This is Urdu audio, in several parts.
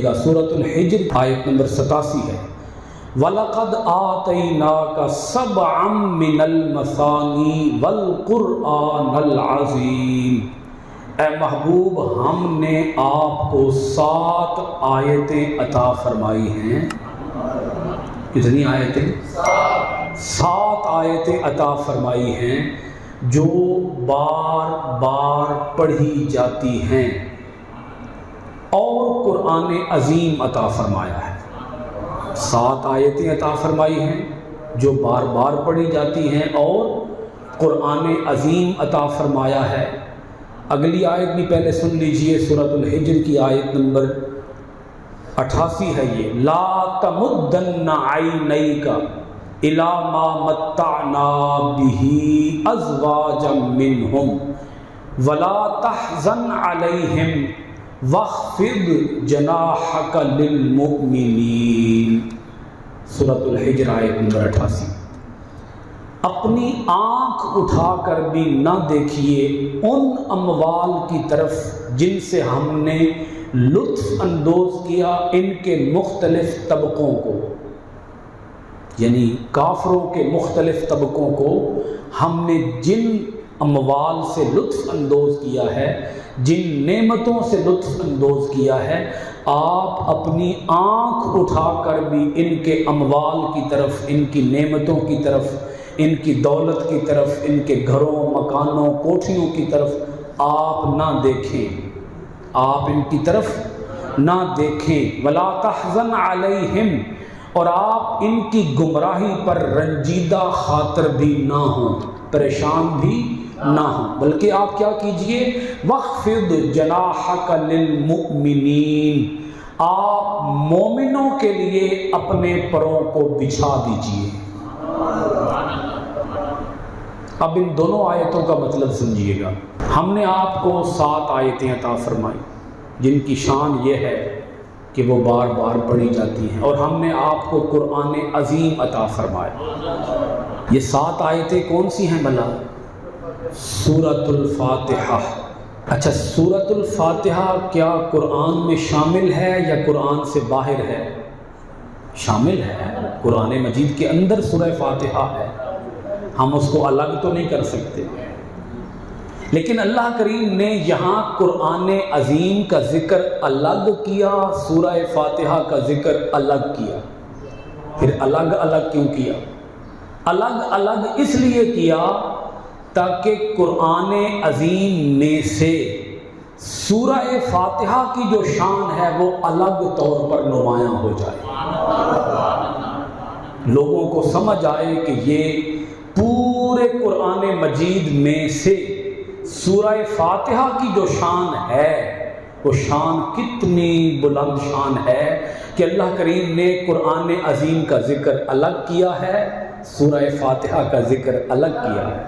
پڑھیے گا، سورۃ الحجر آیت نمبر 87 ہے۔ وَلَقَدْ آتَيْنَاكَ سَبْعًا مِّنَ الْمَثَانِي وَالْقُرْآنَ الْعَظِيمِ، اے محبوب ہم نے آپ کو 7 آیتیں عطا فرمائی ہیں۔ کتنی آیتیں؟ 7 آیتیں عطا فرمائی ہیں جو بار بار پڑھی جاتی ہیں، اور قرآن عظیم عطا فرمایا ہے۔ 7 آیتیں عطا فرمائی ہیں جو بار بار پڑھی جاتی ہیں، اور قرآن عظیم عطا فرمایا ہے۔ اگلی آیت بھی پہلے سن لیجئے، سورۃ الحجر کی آیت نمبر 88 ہے یہ، لا تمدن عینیک الی ما متعنا بہ ازواجا منہم ولا تحزن علیہم واخفض جناحک للمؤمنین، سورۃ الحجر آیت نمبر 88۔ اپنی آنکھ اٹھا کر بھی نہ دیکھیے ان اموال کی طرف جن سے ہم نے لطف اندوز کیا ان کے مختلف طبقوں کو، یعنی کافروں کے مختلف طبقوں کو ہم نے جن اموال سے لطف اندوز کیا ہے، جن نعمتوں سے لطف اندوز کیا ہے، آپ اپنی آنکھ اٹھا کر بھی ان کے اموال کی طرف، ان کی نعمتوں کی طرف، ان کی دولت کی طرف، ان کے گھروں، مکانوں، کوٹھیوں کی طرف آپ نہ دیکھیں، آپ ان کی طرف نہ دیکھیں۔ ولا تحزن علیہم، اور آپ ان کی گمراہی پر رنجیدہ خاطر بھی نہ ہوں، پریشان بھی نہ ہوں، بلکہ آپ کیا کیجئے، وَاخْفِضْ جَنَاحَكَ لِلْمُؤْمِنِينَ، آپ مومنوں کے لیے اپنے پروں کو بچھا دیجئے۔ اب ان دونوں آیتوں کا مطلب سمجھیے گا۔ ہم نے آپ کو 7 آیتیں عطا فرمائی جن کی شان یہ ہے کہ وہ بار بار پڑھی جاتی ہیں، اور ہم نے آپ کو قرآن عظیم عطا فرمایا۔ یہ 7 آیتیں کون سی ہیں بھلا؟ سورۃ الفاتحہ۔ اچھا، سورۃ الفاتحہ کیا قرآن میں شامل ہے یا قرآن سے باہر ہے؟ شامل ہے، قرآن مجید کے اندر سورہ فاتحہ ہے، ہم اس کو الگ تو نہیں کر سکتے، لیکن اللہ کریم نے یہاں قرآن عظیم کا ذکر الگ کیا، سورہ فاتحہ کا ذکر الگ کیا۔ پھر الگ الگ کیوں کیا؟ الگ الگ اس لیے کیا تاکہ قرآن عظیم میں سے سورہ فاتحہ کی جو شان ہے وہ الگ طور پر نمایاں ہو جائے، لوگوں کو سمجھ آئے کہ یہ پورے قرآن مجید میں سے سورہ فاتحہ کی جو شان ہے وہ شان کتنی بلند شان ہے کہ اللہ کریم نے قرآن عظیم کا ذکر الگ کیا ہے، سورہ فاتحہ کا ذکر الگ کیا ہے،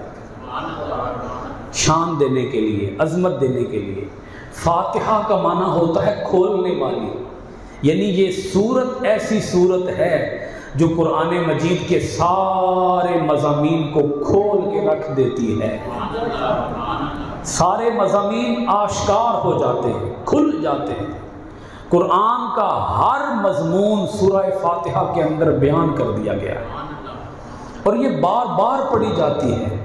شان دینے کے لیے، عظمت دینے کے لیے۔ فاتحہ کا معنی ہوتا ہے کھولنے والی، یعنی یہ سورت ایسی سورت ہے جو قرآن مجید کے سارے مضامین کو کھول کے رکھ دیتی ہے، سارے مضامین آشکار ہو جاتے ہیں، کھل جاتے ہیں۔ قرآن کا ہر مضمون سورہ فاتحہ کے اندر بیان کر دیا گیا ہے، اور یہ بار بار پڑھی جاتی ہے۔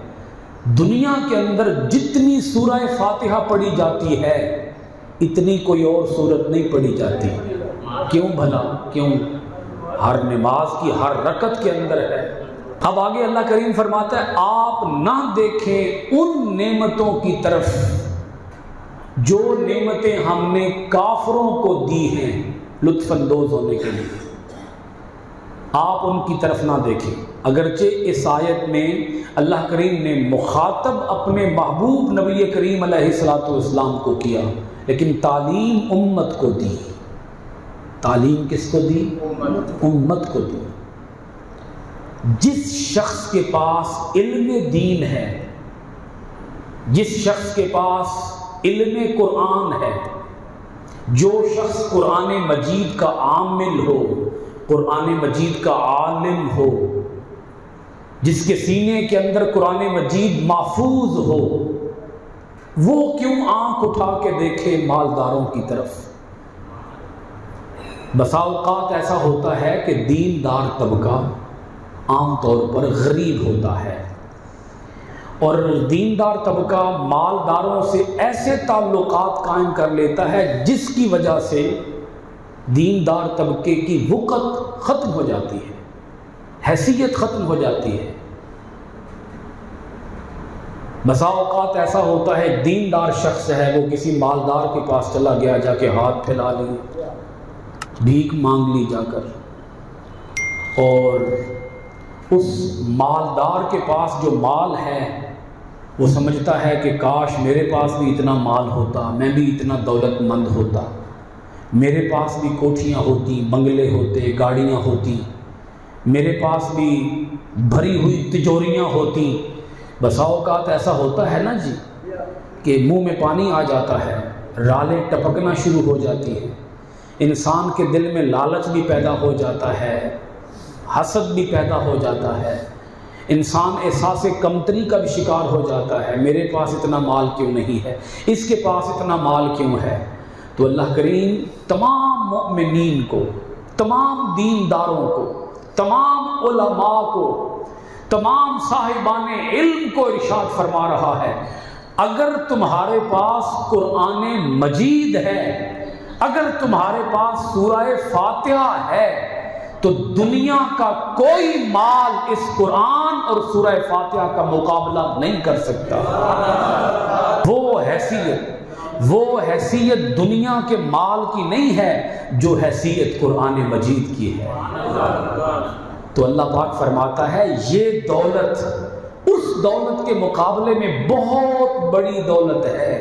دنیا کے اندر جتنی سورہ فاتحہ پڑھی جاتی ہے اتنی کوئی اور سورت نہیں پڑھی جاتی۔ کیوں بھلا؟ کیوں؟ ہر نماز کی ہر رکعت کے اندر ہے۔ اب آگے اللہ کریم فرماتا ہے آپ نہ دیکھیں ان نعمتوں کی طرف جو نعمتیں ہم نے کافروں کو دی ہیں لطف اندوز ہونے کے لیے، آپ ان کی طرف نہ دیکھیں۔ اگرچہ اس آیت میں اللہ کریم نے مخاطب اپنے محبوب نبی کریم علیہ الصلوۃ والسلام کو کیا، لیکن تعلیم امت کو دی۔ تعلیم کس کو دی؟ امت کو دی۔ جس شخص کے پاس علم دین ہے، جس شخص کے پاس علم قرآن ہے، جو شخص قرآن مجید کا عامل ہو، قرآن مجید کا عالم ہو، جس کے سینے کے اندر قرآن مجید محفوظ ہو، وہ کیوں آنکھ اٹھا کے دیکھے مالداروں کی طرف؟ بسا اوقات ایسا ہوتا ہے کہ دیندار طبقہ عام طور پر غریب ہوتا ہے، اور دیندار طبقہ مالداروں سے ایسے تعلقات قائم کر لیتا ہے جس کی وجہ سے دیندار طبقے کی وقت ختم ہو جاتی ہے، حیثیت ختم ہو جاتی ہے۔ بسا اوقات ایسا ہوتا ہے دیندار شخص ہے، وہ کسی مالدار کے پاس چلا گیا، جا کے ہاتھ پھیلا لیے، بھیک مانگ لی جا کر، اور اس مالدار کے پاس جو مال ہے وہ سمجھتا ہے کہ کاش میرے پاس بھی اتنا مال ہوتا، میں بھی اتنا دولت مند ہوتا، میرے پاس بھی کوٹھیاں ہوتی، بنگلے ہوتے، گاڑیاں ہوتی، میرے پاس بھی بھری ہوئی تجوریاں ہوتی۔ بسا اوقات ایسا ہوتا ہے نا جی کہ منہ میں پانی آ جاتا ہے، رالیں ٹپکنا شروع ہو جاتی ہیں، انسان کے دل میں لالچ بھی پیدا ہو جاتا ہے، حسد بھی پیدا ہو جاتا ہے، انسان احساس کمتری کا بھی شکار ہو جاتا ہے، میرے پاس اتنا مال کیوں نہیں ہے، اس کے پاس اتنا مال کیوں ہے۔ تو اللہ کریم تمام مؤمنین کو، تمام دینداروں کو، تمام علماء کو، تمام صاحبان علم کو ارشاد فرما رہا ہے، اگر تمہارے پاس قرآن مجید ہے، اگر تمہارے پاس سورہ فاتحہ ہے، تو دنیا کا کوئی مال اس قرآن اور سورہ فاتحہ کا مقابلہ نہیں کر سکتا۔ وہ حیثیت دنیا کے مال کی نہیں ہے جو حیثیت قرآن مجید کی ہے۔ تو اللہ پاک فرماتا ہے یہ دولت اس دولت کے مقابلے میں بہت بڑی دولت ہے،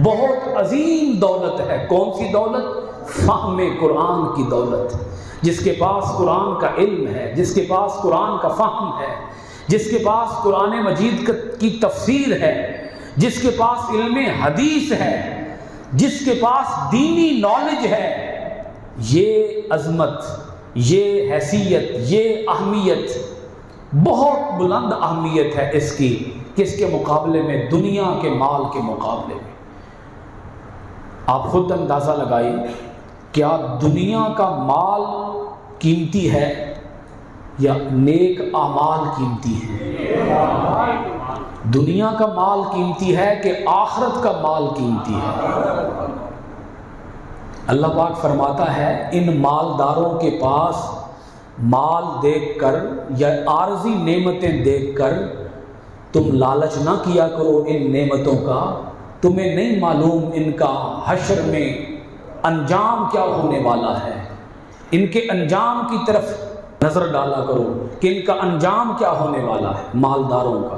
بہت عظیم دولت ہے۔ کون سی دولت؟ فہم قرآن کی دولت۔ جس کے پاس قرآن کا علم ہے، جس کے پاس قرآن کا فہم ہے، جس کے پاس قرآن مجید کی تفسیر ہے، جس کے پاس علم حدیث ہے، جس کے پاس دینی نالج ہے، یہ عظمت، یہ حیثیت، یہ اہمیت بہت بلند اہمیت ہے اس کی، کس کے مقابلے میں؟ دنیا کے مال کے مقابلے میں۔ آپ خود اندازہ لگائیے، کیا دنیا کا مال قیمتی ہے یا نیک اعمال قیمتی ہیں؟ دنیا کا مال قیمتی ہے کہ آخرت کا مال قیمتی ہے؟ اللہ پاک فرماتا ہے ان مالداروں کے پاس مال دیکھ کر یا عارضی نعمتیں دیکھ کر تم لالچ نہ کیا کرو ان نعمتوں کا، تمہیں نہیں معلوم ان کا حشر میں انجام کیا ہونے والا ہے۔ ان کے انجام کی طرف نظر ڈالا کرو کہ ان کا انجام کیا ہونے والا ہے۔ مالداروں کا،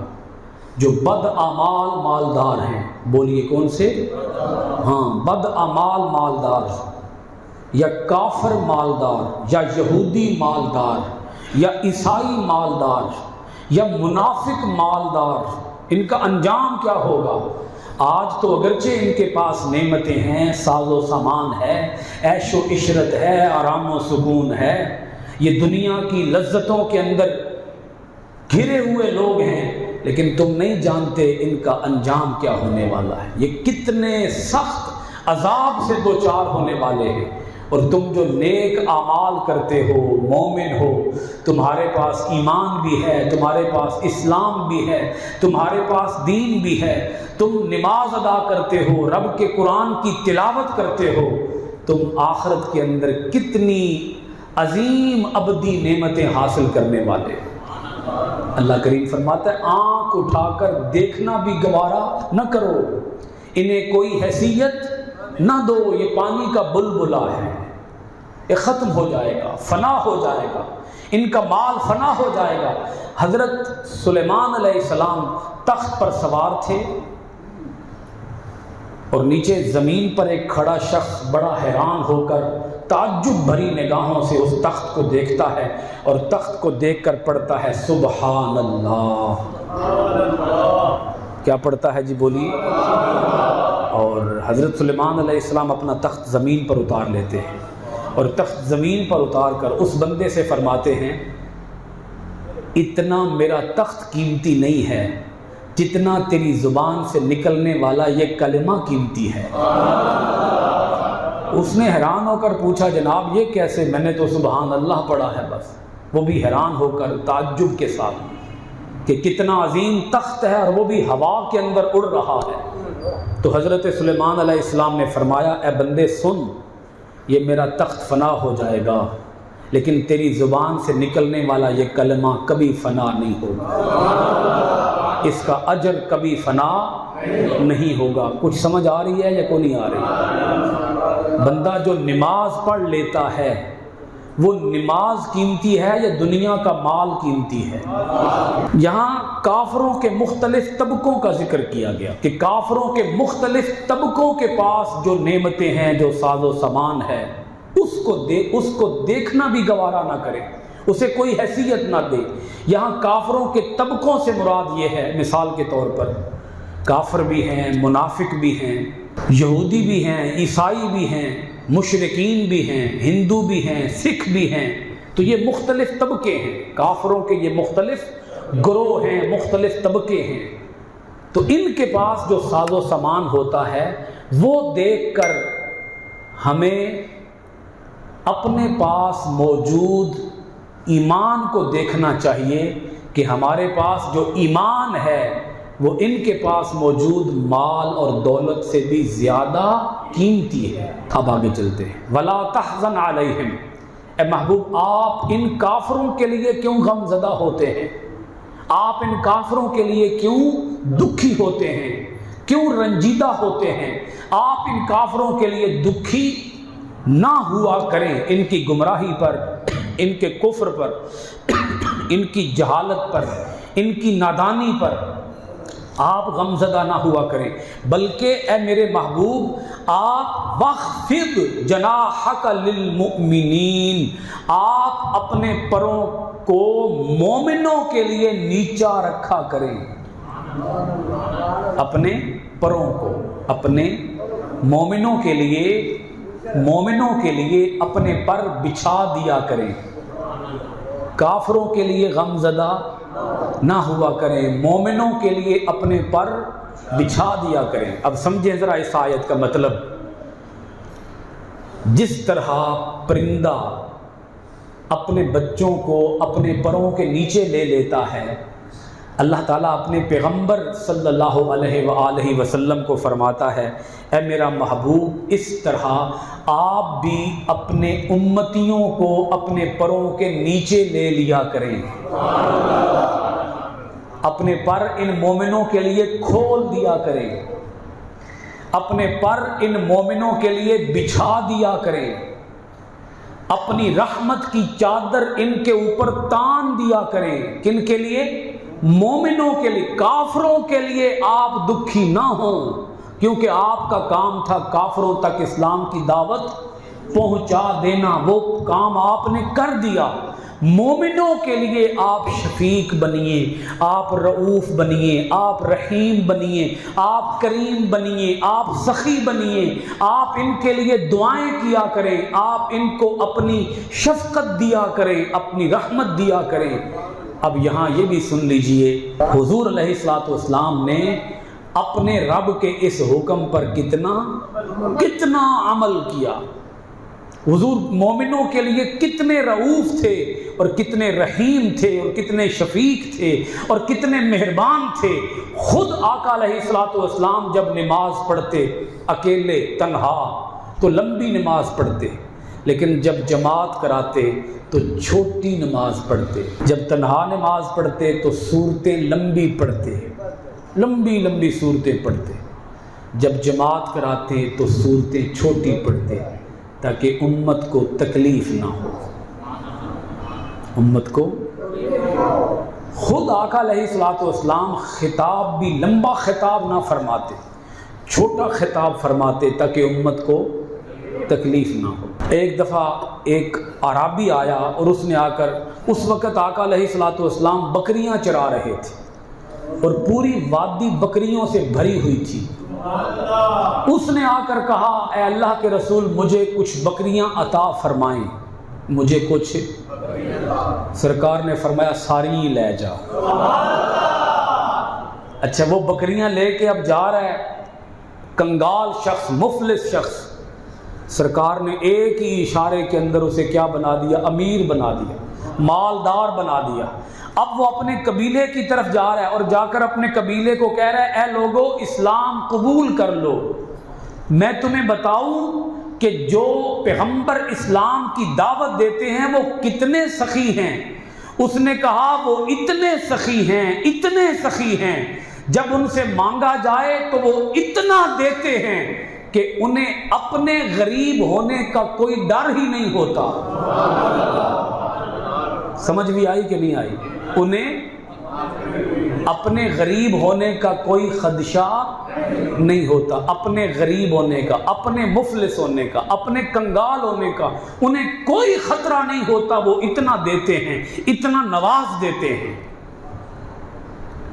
جو بد اعمال مالدار ہیں، بولیے کون سے؟ ہاں، بد اعمال مالدار، یا کافر مالدار، یا یہودی مالدار، یا عیسائی مالدار، یا منافق مالدار، ان کا انجام کیا ہوگا؟ آج تو اگرچہ ان کے پاس نعمتیں ہیں، ساز و سامان ہے، عیش و عشرت ہے، آرام و سکون ہے، یہ دنیا کی لذتوں کے اندر گھرے ہوئے لوگ ہیں، لیکن تم نہیں جانتے ان کا انجام کیا ہونے والا ہے، یہ کتنے سخت عذاب سے دوچار ہونے والے ہیں۔ اور تم جو نیک اعمال کرتے ہو، مومن ہو، تمہارے پاس ایمان بھی ہے، تمہارے پاس اسلام بھی ہے، تمہارے پاس دین بھی ہے، تم نماز ادا کرتے ہو، رب کے قرآن کی تلاوت کرتے ہو، تم آخرت کے اندر کتنی عظیم ابدی نعمتیں حاصل کرنے والے ہو۔ اللہ کریم فرماتا ہے آنکھ اٹھا کر دیکھنا بھی گوارا نہ کرو، انہیں کوئی حیثیت نہ دو، یہ پانی کا بلبلا ہے، یہ ختم ہو جائے گا، فنا ہو جائے گا، ان کا مال فنا ہو جائے گا۔ حضرت سلیمان علیہ السلام تخت پر سوار تھے، اور نیچے زمین پر ایک کھڑا شخص بڑا حیران ہو کر تعجب بھری نگاہوں سے اس تخت کو دیکھتا ہے، اور تخت کو دیکھ کر پڑھتا ہے سبحان اللہ۔ کیا پڑھتا ہے جی؟ بولیے۔ اور حضرت سلیمان علیہ السلام اپنا تخت زمین پر اتار لیتے ہیں، اور تخت زمین پر اتار کر اس بندے سے فرماتے ہیں اتنا میرا تخت قیمتی نہیں ہے جتنا تیری زبان سے نکلنے والا یہ کلمہ قیمتی ہے۔ اس نے حیران ہو کر پوچھا جناب یہ کیسے؟ میں نے تو سبحان اللہ پڑھا ہے بس۔ وہ بھی حیران ہو کر تعجب کے ساتھ کہ کتنا عظیم تخت ہے اور وہ بھی ہوا کے اندر اڑ رہا ہے۔ تو حضرت سلیمان علیہ السلام نے فرمایا اے بندے سن، یہ میرا تخت فنا ہو جائے گا لیکن تیری زبان سے نکلنے والا یہ کلمہ کبھی فنا نہیں ہوگا، اس کا اجر کبھی فنا نہیں ہوگا۔ کچھ سمجھ آ رہی ہے یا کوئی نہیں آ رہی؟ بندہ جو نماز پڑھ لیتا ہے وہ نماز قیمتی ہے یا دنیا کا مال قیمتی ہے؟ یہاں کافروں کے مختلف طبقوں کا ذکر کیا گیا کہ کافروں کے مختلف طبقوں کے پاس جو نعمتیں ہیں، جو ساز و سامان ہے، اس کو دیکھنا بھی گوارا نہ کرے، اسے کوئی حیثیت نہ دے۔ یہاں کافروں کے طبقوں سے مراد یہ ہے، مثال کے طور پر کافر بھی ہیں، منافق بھی ہیں، یہودی بھی ہیں، عیسائی بھی ہیں، مشرکین بھی ہیں، ہندو بھی ہیں، سکھ بھی ہیں۔ تو یہ مختلف طبقے ہیں، کافروں کے یہ مختلف گروہ ہیں، مختلف طبقے ہیں۔ تو ان کے پاس جو ساز و سامان ہوتا ہے وہ دیکھ کر ہمیں اپنے پاس موجود ایمان کو دیکھنا چاہیے کہ ہمارے پاس جو ایمان ہے وہ ان کے پاس موجود مال اور دولت سے بھی زیادہ قیمتی ہے۔ اب آگے چلتے ہیں۔ وَلَا تَحْزَنْ عَلَيْهِمْ، اے محبوب آپ ان کافروں کے لیے کیوں غم زدہ ہوتے ہیں؟ آپ ان کافروں کے لیے کیوں دکھی ہوتے ہیں، کیوں رنجیدہ ہوتے ہیں؟ آپ ان کافروں کے لیے دکھی نہ ہوا کریں، ان کی گمراہی پر، ان کے کفر پر، ان کی جہالت پر، ان کی نادانی پر آپ غمزدہ نہ ہوا کریں، بلکہ اے میرے محبوب آپ وَخْفِضْ جَنَاحَكَ لِلْمُؤْمِنِينَ، آپ اپنے پروں کو مومنوں کے لیے نیچا رکھا کریں، اپنے پروں کو، اپنے مومنوں کے لیے اپنے پر بچھا دیا کریں۔ کافروں کے لیے غم زدہ نہ ہوا کریں، مومنوں کے لیے اپنے پر بچھا دیا کریں۔ اب سمجھیں ذرا اس آیت کا مطلب۔ جس طرح پرندہ اپنے بچوں کو اپنے پروں کے نیچے لے لیتا ہے، اللہ تعالیٰ اپنے پیغمبر صلی اللہ علیہ وآلہ وسلم کو فرماتا ہے اے میرا محبوب اس طرح آپ بھی اپنے امتیوں کو اپنے پروں کے نیچے لے لیا کریں، اپنے پر ان مومنوں کے لیے کھول دیا کریں، اپنے پر ان مومنوں کے لیے بچھا دیا کریں، اپنی رحمت کی چادر ان کے اوپر تان دیا کریں۔ کن کے لیے؟ مومنوں کے لیے۔ کافروں کے لیے آپ دکھی نہ ہوں، کیونکہ آپ کا کام تھا کافروں تک اسلام کی دعوت پہنچا دینا، وہ کام آپ نے کر دیا۔ مومنوں کے لیے آپ شفیق بنیے، آپ رؤوف بنیے، آپ رحیم بنیے، آپ کریم بنیے، آپ سخی بنیے، آپ ان کے لیے دعائیں کیا کریں، آپ ان کو اپنی شفقت دیا کریں، اپنی رحمت دیا کریں۔ اب یہاں یہ بھی سن لیجئے، حضور علیہ السلام نے اپنے رب کے اس حکم پر کتنا عمل کیا۔ حضور مومنوں کے لیے کتنے رؤوف تھے اور کتنے رحیم تھے اور کتنے شفیق تھے اور کتنے مہربان تھے۔ خود آقا علیہ السلام جب نماز پڑھتے اکیلے تنہا تو لمبی نماز پڑھتے، لیکن جب جماعت کراتے تو چھوٹی نماز پڑھتے، جب تنہا نماز پڑھتے تو صورتیں لمبی پڑھتے، لمبی صورتیں پڑھتے، جب جماعت کراتے تو صورتیں چھوٹی پڑھتے تاکہ امت کو تکلیف نہ ہو، امت کو۔ خود آقا علیہ السلام خطاب بھی لمبا خطاب نہ فرماتے، چھوٹا خطاب فرماتے تاکہ امت کو تکلیف نہ ہو۔ ایک دفعہ ایک عرابی آیا اور اس نے آ کر، اس وقت آقا علیہ السلام بکریاں چرا رہے تھے اور پوری وادی بکریوں سے بھری ہوئی تھی۔ اس نے آ کر کہا اے اللہ کے رسول مجھے کچھ بکریاں عطا فرمائیں، مجھے کچھ۔ سرکار نے فرمایا ساری لے جا۔ اچھا وہ بکریاں لے کے اب جا رہا ہے، کنگال شخص، مفلس شخص، سرکار نے ایک ہی اشارے کے اندر اسے کیا بنا دیا؟ امیر بنا دیا، مالدار بنا دیا۔ اب وہ اپنے قبیلے کی طرف جا رہا ہے اور جا کر اپنے قبیلے کو کہہ رہا ہے اے لوگو اسلام قبول کر لو، میں تمہیں بتاؤں کہ جو پیغمبر اسلام کی دعوت دیتے ہیں وہ کتنے سخی ہیں۔ اس نے کہا وہ اتنے سخی ہیں، اتنے سخی ہیں، جب ان سے مانگا جائے تو وہ اتنا دیتے ہیں کہ انہیں اپنے غریب ہونے کا کوئی ڈر ہی نہیں ہوتا۔ سمجھ بھی آئی کہ نہیں آئی؟ انہیں اپنے غریب ہونے کا کوئی خدشہ نہیں ہوتا، اپنے غریب ہونے کا، اپنے مفلس ہونے کا، اپنے کنگال ہونے کا انہیں کوئی خطرہ نہیں ہوتا۔ وہ اتنا دیتے ہیں، اتنا نواز دیتے ہیں۔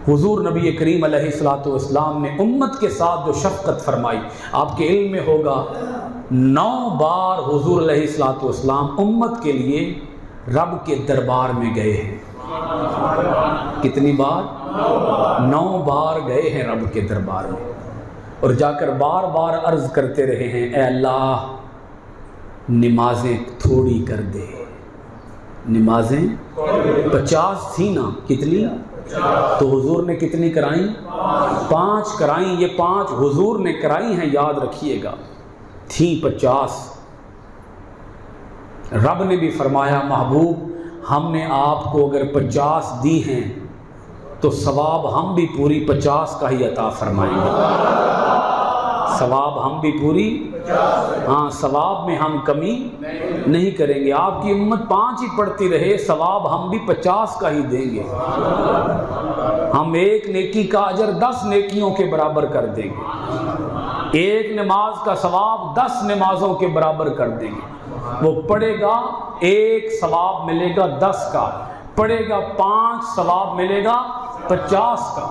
حضور نبی کریم علیہ الصلوۃ والسلام نے امت کے ساتھ جو شفقت فرمائی، آپ کے علم میں ہوگا 9 بار حضور علیہ الصلوۃ والسلام امت کے لیے رب کے دربار میں گئے ہیں۔ کتنی بار؟ 9 بار گئے ہیں رب کے دربار میں، اور جا کر بار بار عرض کرتے رہے ہیں اے اللہ نمازیں تھوڑی کر دے۔ نمازیں 50 تھی نا، کتنی؟ تو حضور نے کتنی کرائیں؟ 5 کرائیں۔ یہ 5 حضور نے کرائی ہیں، یاد رکھیے گا، تھیں 50۔ رب نے بھی فرمایا محبوب ہم نے آپ کو اگر 50 دی ہیں تو ثواب ہم بھی پوری 50 کا ہی عطا فرمائیں گے۔ ثواب ہم بھی پوری، ہاں ثواب میں ہم کمی نہیں کریں گے۔ آپ کی امت 5 ہی پڑھتی رہے، ثواب ہم بھی 50 کا ہی دیں گے۔ ہم 1 نیکی کا اجر 10 نیکیوں کے برابر کر دیں گے۔ 1 نماز کا ثواب 10 نمازوں کے برابر کر دیں گے۔ وہ پڑھے گا 1 ثواب ملے گا 10 کا، پڑھے گا 5 ثواب ملے گا 50 کا۔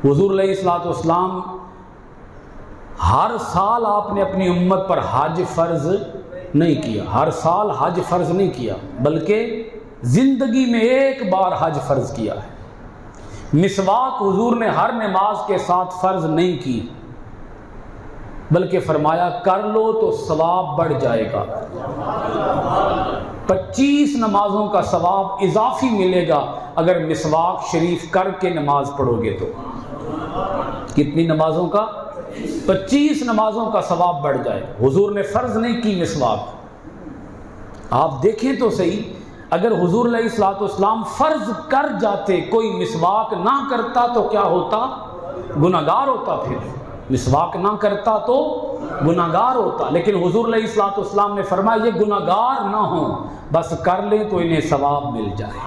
حضور علیہ الصلوۃ والسلام ہر سال آپ نے اپنی امت پر حج فرض نہیں کیا، ہر سال حج فرض نہیں کیا، بلکہ زندگی میں 1 بار حج فرض کیا ہے۔ مسواک حضور نے ہر نماز کے ساتھ فرض نہیں کی، بلکہ فرمایا کر لو تو ثواب بڑھ جائے گا۔ 25 نمازوں کا ثواب اضافی ملے گا اگر مسواک شریف کر کے نماز پڑھو گے تو۔ کتنی نمازوں کا؟ 25 نمازوں کا ثواب بڑھ جائے۔ حضور نے فرض نہیں کی مسواک۔ آپ دیکھیں تو صحیح، اگر حضور علیہ الصلوۃ والسلام فرض کر جاتے، کوئی مسواک نہ کرتا تو کیا ہوتا؟ گناہگار ہوتا۔ پھر مسواک نہ کرتا تو گناہگار ہوتا، لیکن حضور علیہ الصلوۃ والسلام نے فرمایا یہ گناہگار نہ ہوں، بس کر لیں تو انہیں ثواب مل جائے،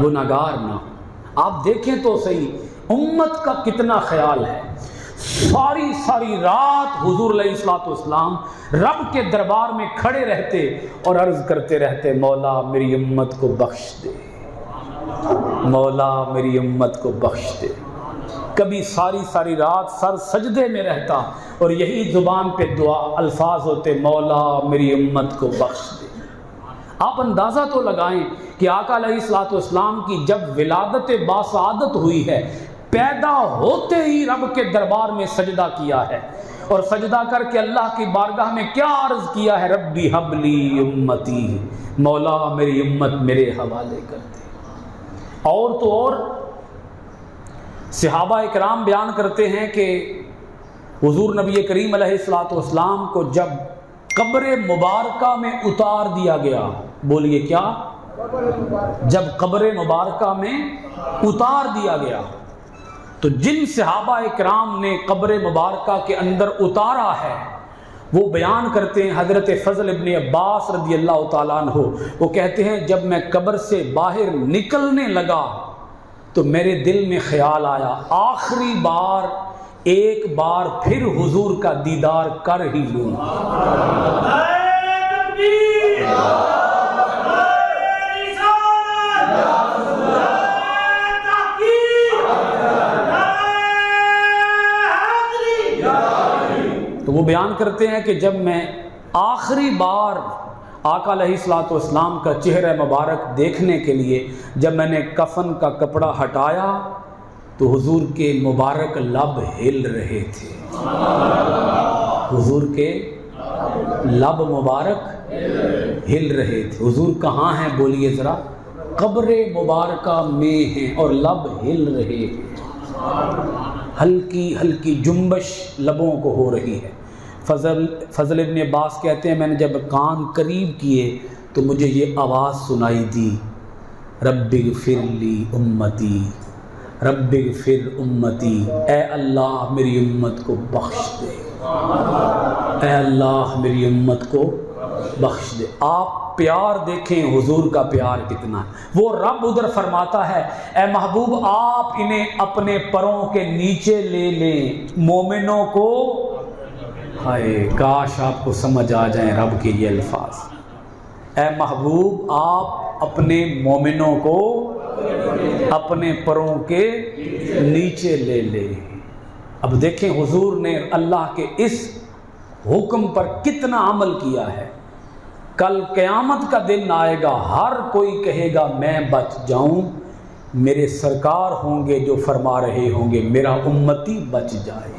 گناہگار نہ ہوں۔ آپ دیکھیں تو صحیح امت کا کتنا خیال ہے۔ ساری رات حضور علیہ الصلوۃ والسلام رب کے دربار میں کھڑے رہتے اور عرض کرتے رہتے مولا میری امت کو بخش دے، مولا میری امت کو بخش دے۔ کبھی ساری رات سر سجدے میں رہتا اور یہی زبان پہ دعا الفاظ ہوتے مولا میری امت کو بخش دے۔ آپ اندازہ تو لگائیں کہ آقا علیہ الصلوۃ والسلام کی جب ولادت باسعادت ہوئی ہے، پیدا ہوتے ہی رب کے دربار میں سجدہ کیا ہے، اور سجدہ کر کے اللہ کی بارگاہ میں کیا عرض کیا ہے؟ ربی ہب لی امتی، مولا میری امت میرے حوالے کر دے۔ اور تو اور صحابہ اکرام بیان کرتے ہیں کہ حضور نبی کریم علیہ الصلوۃ والسلام کو جب قبر مبارکہ میں اتار دیا گیا، بولیے کیا؟ جب قبر مبارکہ میں اتار دیا گیا تو جن صحابہ اکرام نے قبر مبارکہ کے اندر اتارا ہے وہ بیان کرتے ہیں، حضرت فضل ابن عباس رضی اللہ تعالیٰ عنہ وہ کہتے ہیں جب میں قبر سے باہر نکلنے لگا تو میرے دل میں خیال آیا آخری بار ایک بار پھر حضور کا دیدار کر ہی لوں۔ تو وہ بیان کرتے ہیں کہ جب میں آخری بار آقا علیہ الصلوۃ والسلام کا چہرہ مبارک دیکھنے کے لیے جب میں نے کفن کا کپڑا ہٹایا تو حضور کے مبارک لب ہل رہے تھے۔ حضور کے لب مبارک ہل رہے تھے. حضور کہاں ہیں بولیے ذرا؟ قبر مبارکہ میں ہیں اور لب ہل رہے ہیں. ہلکی ہلکی جنبش لبوں کو ہو رہی ہے. فضل ابن عباس کہتے ہیں میں نے جب کان قریب کیے تو مجھے یہ آواز سنائی دی، رب اغفر لی امتی، رب اغفر امتی، اے اللہ میری امت کو بخش دے، اے اللہ میری امت کو بخش دے. آپ پیار دیکھیں حضور کا پیار کتنا ہے. وہ رب ادھر فرماتا ہے اے محبوب آپ انہیں اپنے پروں کے نیچے لے لیں. مومنوں کو، ہائے کاش آپ کو سمجھ آ جائیں رب کے یہ الفاظ. اے محبوب آپ اپنے مومنوں کو اپنے پروں کے نیچے لے لیں. اب دیکھیں حضور نے اللہ کے اس حکم پر کتنا عمل کیا ہے. کل قیامت کا دن آئے گا، ہر کوئی کہے گا میں بچ جاؤں، میرے سرکار ہوں گے جو فرما رہے ہوں گے میرا امتی بچ جائے.